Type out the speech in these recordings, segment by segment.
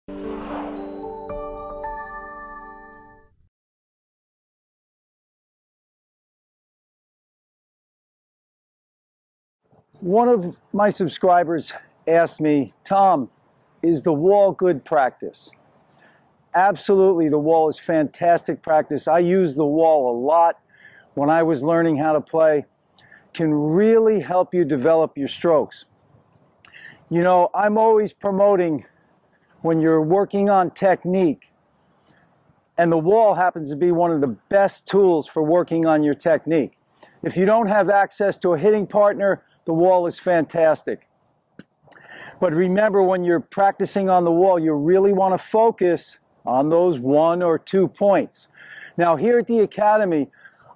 One of my subscribers asked me, Tom, is the wall good practice? Absolutely, the wall is fantastic practice. I use the wall a lot when I was learning how to play. Can really help you develop your strokes. You know, I'm always promoting when you're working on technique, and the wall happens to be one of the best tools for working on your technique. If you don't have access to a hitting partner, the wall is fantastic. But remember, when you're practicing on the wall, you really want to focus on those 1 or 2 points. Now, here at the Academy,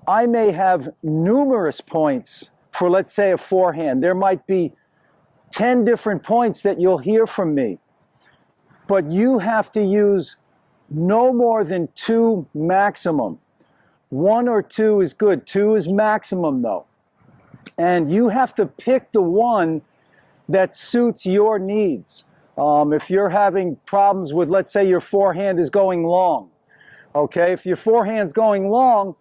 I may have numerous points for, let's say, a forehand. There might be 10 different points that you'll hear from me. But you have to use no more than 2 maximum. 1 or 2 is good. 2 is maximum, though. And you have to pick the one that suits your needs. If you're having problems with, let's say, your forehand is going long. Okay, if your forehand's going long,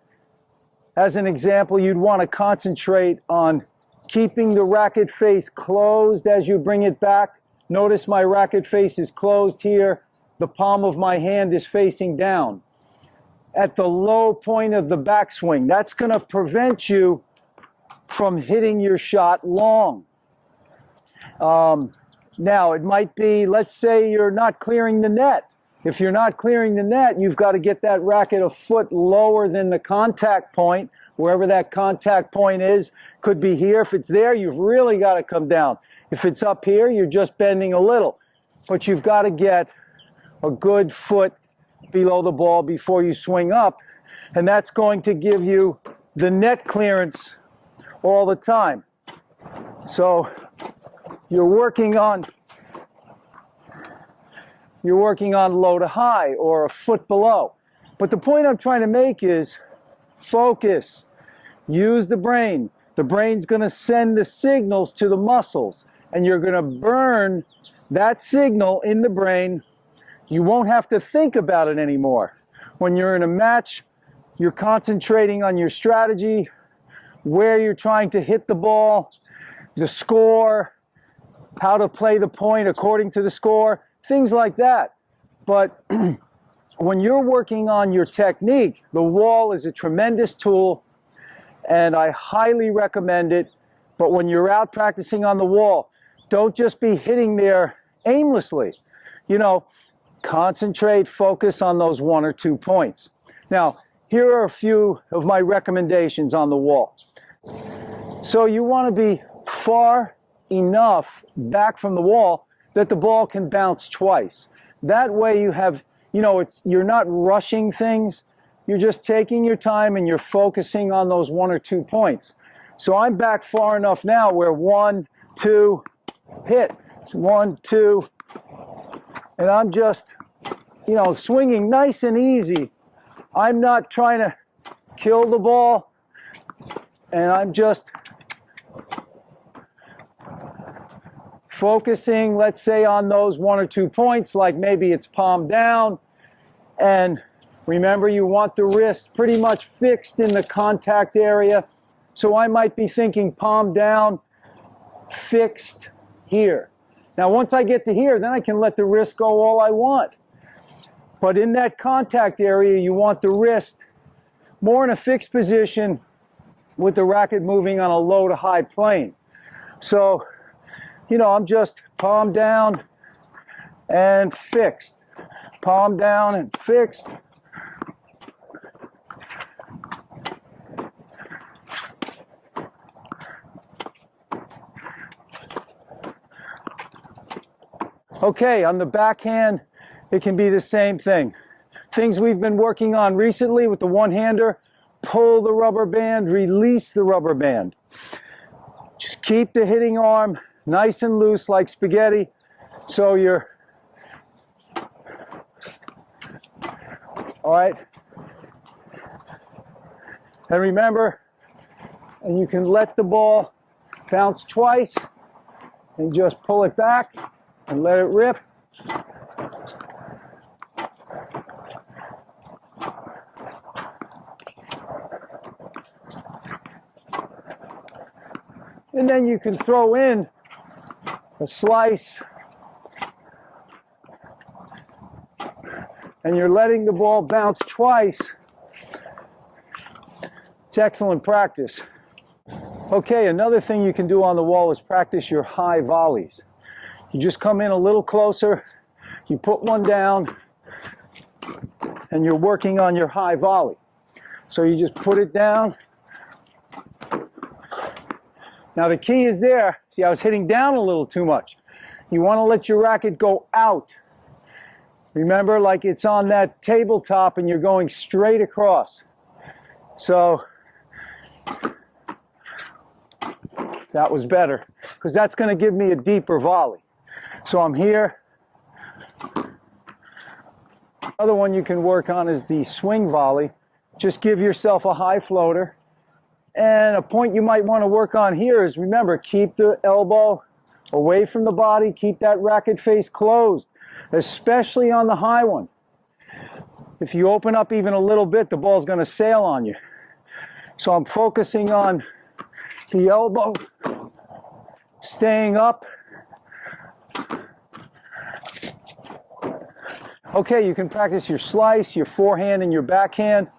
as an example, you'd want to concentrate on keeping the racket face closed as you bring it back. Notice my racket face is closed here. The palm of my hand is facing down. At the low point of the backswing, that's going to prevent you from hitting your shot long. Now, it might be, let's say you're not clearing the net. If you're not clearing the net, you've got to get that racket a foot lower than the contact point, wherever that contact point is. Could be here. If it's there, you've really got to come down. If it's up here, you're just bending a little. But you've got to get a good foot below the ball before you swing up. And that's going to give you the net clearance all the time. So you're working on low to high or a foot below. But the point I'm trying to make is focus. Use the brain. The brain's going to send the signals to the muscles, and you're going to burn that signal in the brain. You won't have to think about it anymore. When you're in a match, you're concentrating on your strategy, where you're trying to hit the ball, the score, how to play the point according to the score, things like that. But when you're working on your technique, the wall is a tremendous tool, and I highly recommend it. But when you're out practicing on the wall, don't just be hitting there aimlessly. You know, concentrate, focus on those 1 or 2 points. Now, here are a few of my recommendations on the wall. So you want to be far enough back from the wall that the ball can bounce twice. That way you have, you know, you're not rushing things. You're just taking your time and you're focusing on those 1 or 2 points. So I'm back far enough now where 1, 2, hit. 1, 2, and I'm just, you know, swinging nice and easy. I'm not trying to kill the ball, and I'm just focusing, let's say, on those 1 or 2 points, like maybe it's palm down. And remember, you want the wrist pretty much fixed in the contact area. So I might be thinking palm down, fixed here. Now, once I get to here, then I can let the wrist go all I want. But in that contact area, you want the wrist more in a fixed position with the racket moving on a low to high plane. So, you know, I'm just palm down and fixed. Palm down and fixed. Okay, on the backhand, it can be the same thing. Things we've been working on recently with the one-hander: pull the rubber band, release the rubber band. Just keep the hitting arm nice and loose like spaghetti, so you're, all right? And remember, and you can let the ball bounce twice and just pull it back and let it rip. And then you can throw in a slice, and you're letting the ball bounce twice. It's excellent practice. Okay, another thing you can do on the wall is practice your high volleys. You just come in a little closer, you put one down, and you're working on your high volley. So you just put it down. Now the key is there. See, I was hitting down a little too much. You want to let your racket go out. Remember, like it's on that tabletop and you're going straight across. So that was better, because that's going to give me a deeper volley. So I'm here. Another one you can work on is the swing volley. Just give yourself a high floater. And a point you might want to work on here is, remember, keep the elbow away from the body, keep that racket face closed, especially on the high one. If you open up even a little bit, the ball's going to sail on you. So I'm focusing on the elbow, staying up. Okay, you can practice your slice, your forehand, and your backhand.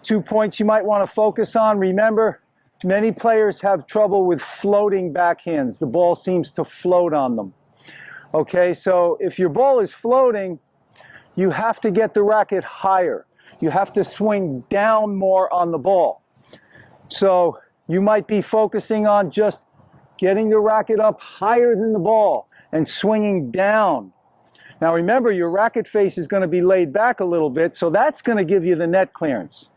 2 points you might want to focus on. Remember, many players have trouble with floating backhands. The ball seems to float on them. Okay, so if your ball is floating, you have to get the racket higher. You have to swing down more on the ball. So you might be focusing on just getting the racket up higher than the ball and swinging down. Now remember, your racket face is going to be laid back a little bit, so that's going to give you the net clearance.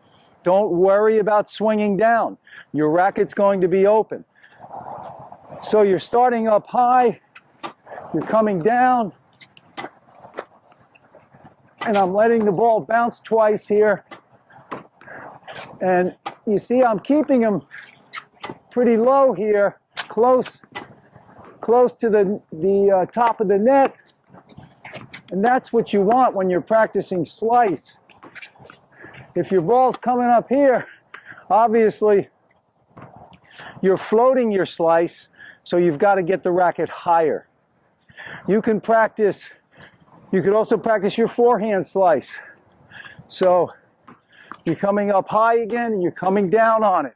Don't worry about swinging down. Your racket's going to be open. So you're starting up high, you're coming down, and I'm letting the ball bounce twice here. And you see I'm keeping them pretty low here, close to the top of the net. And that's what you want when you're practicing slice. If your ball's coming up here, obviously you're floating your slice, so you've got to get the racket higher. You could also practice your forehand slice. So you're coming up high again and you're coming down on it.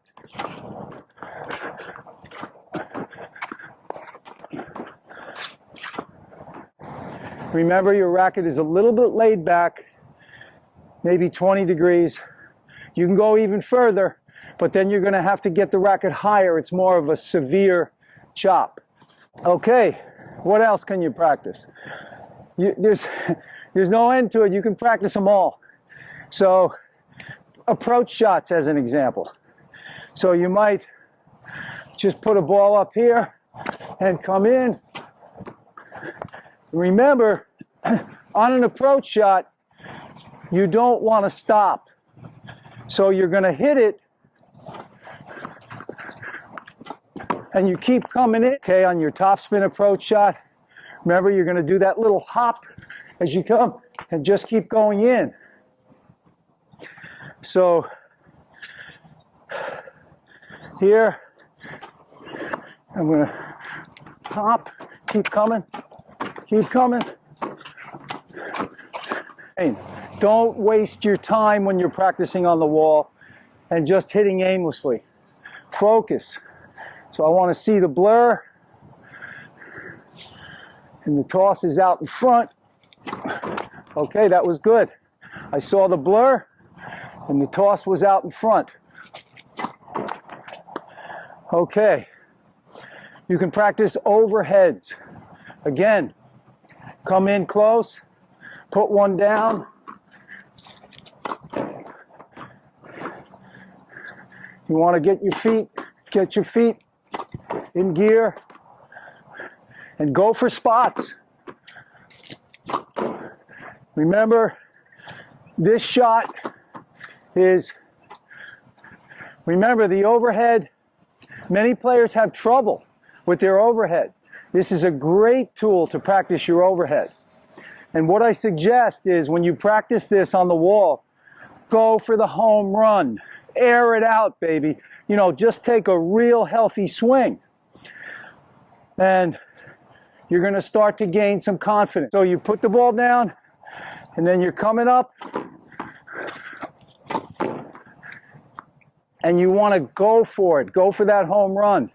Remember, your racket is a little bit laid back, maybe 20 degrees. You can go even further, but then you're going to have to get the racket higher. It's more of a severe chop. Okay, what else can you practice? There's no end to it. You can practice them all. So approach shots as an example. So you might just put a ball up here and come in. Remember, on an approach shot, you don't want to stop. So you're going to hit it, and you keep coming in. Okay, on your topspin approach shot, remember, you're going to do that little hop as you come, and just keep going in. So here, I'm going to hop, keep coming. Keep coming. And don't waste your time when you're practicing on the wall and just hitting aimlessly. Focus. So I want to see the blur. And the toss is out in front. Okay, that was good. I saw the blur and the toss was out in front. Okay. You can practice overheads. Again, come in close, put one down. You want to get your feet in gear and go for spots. Remember, this shot is, remember the overhead. Many players have trouble with their overhead. This is a great tool to practice your overhead. And what I suggest is when you practice this on the wall, go for the home run. air it out, baby. You know, just take a real healthy swing. And you're going to start to gain some confidence. So you put the ball down, and then you're coming up, and you want to go for it. Go for that home run.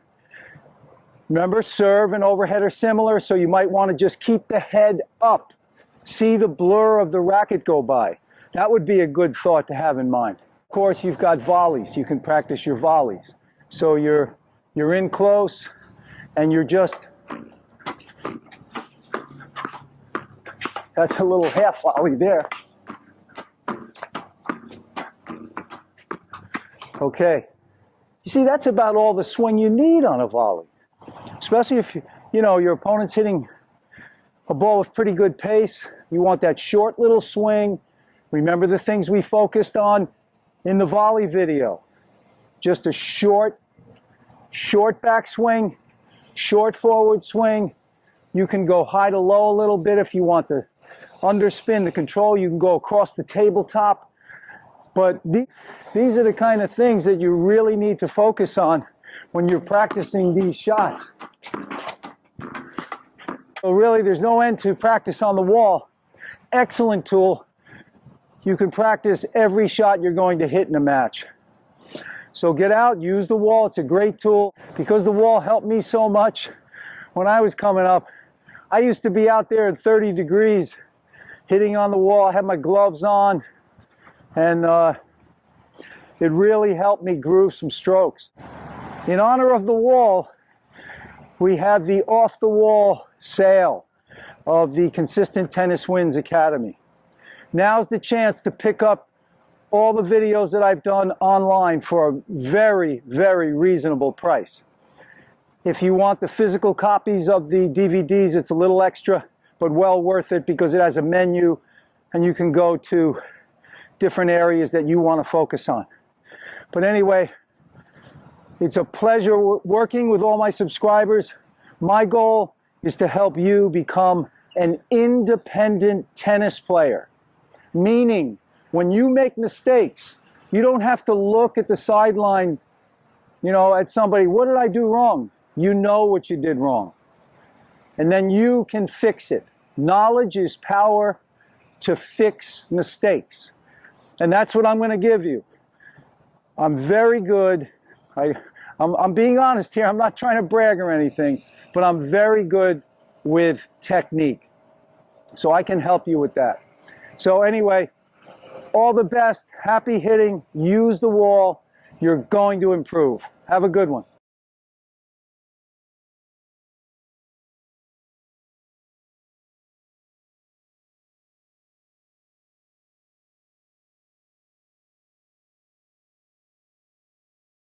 Remember, serve and overhead are similar, so you might want to just keep the head up. See the blur of the racket go by. That would be a good thought to have in mind. Of course, you've got volleys. You can practice your volleys. So you're in close, and you're just, that's a little half volley there. Okay. You see, that's about all the swing you need on a volley. Especially if, you know, your opponent's hitting a ball with pretty good pace. You want that short little swing. Remember the things we focused on in the volley video. Just a short backswing, short forward swing. You can go high to low a little bit if you want to underspin the control. You can go across the tabletop. But these are the kind of things that you really need to focus on when you're practicing these shots. So really, there's no end to practice on the wall. Excellent tool. You can practice every shot you're going to hit in a match. So get out, use the wall. It's a great tool. Because the wall helped me so much when I was coming up, I used to be out there at 30 degrees hitting on the wall. I had my gloves on, and it really helped me groove some strokes. In honor of the wall, we have the off-the-wall sale of the Consistent Tennis Wins Academy. Now's the chance to pick up all the videos that I've done online for a very, very reasonable price. If you want the physical copies of the DVDs, it's a little extra, but well worth it because it has a menu and you can go to different areas that you want to focus on. But anyway, it's a pleasure working with all my subscribers. My goal is to help you become an independent tennis player. Meaning, when you make mistakes, you don't have to look at the sideline, you know, at somebody, what did I do wrong? You know what you did wrong. And then you can fix it. Knowledge is power to fix mistakes. And that's what I'm going to give you. I'm very good. I'm being honest here. I'm not trying to brag or anything, but I'm very good with technique. So I can help you with that. So anyway, all the best. Happy hitting. Use the wall. You're going to improve. Have a good one.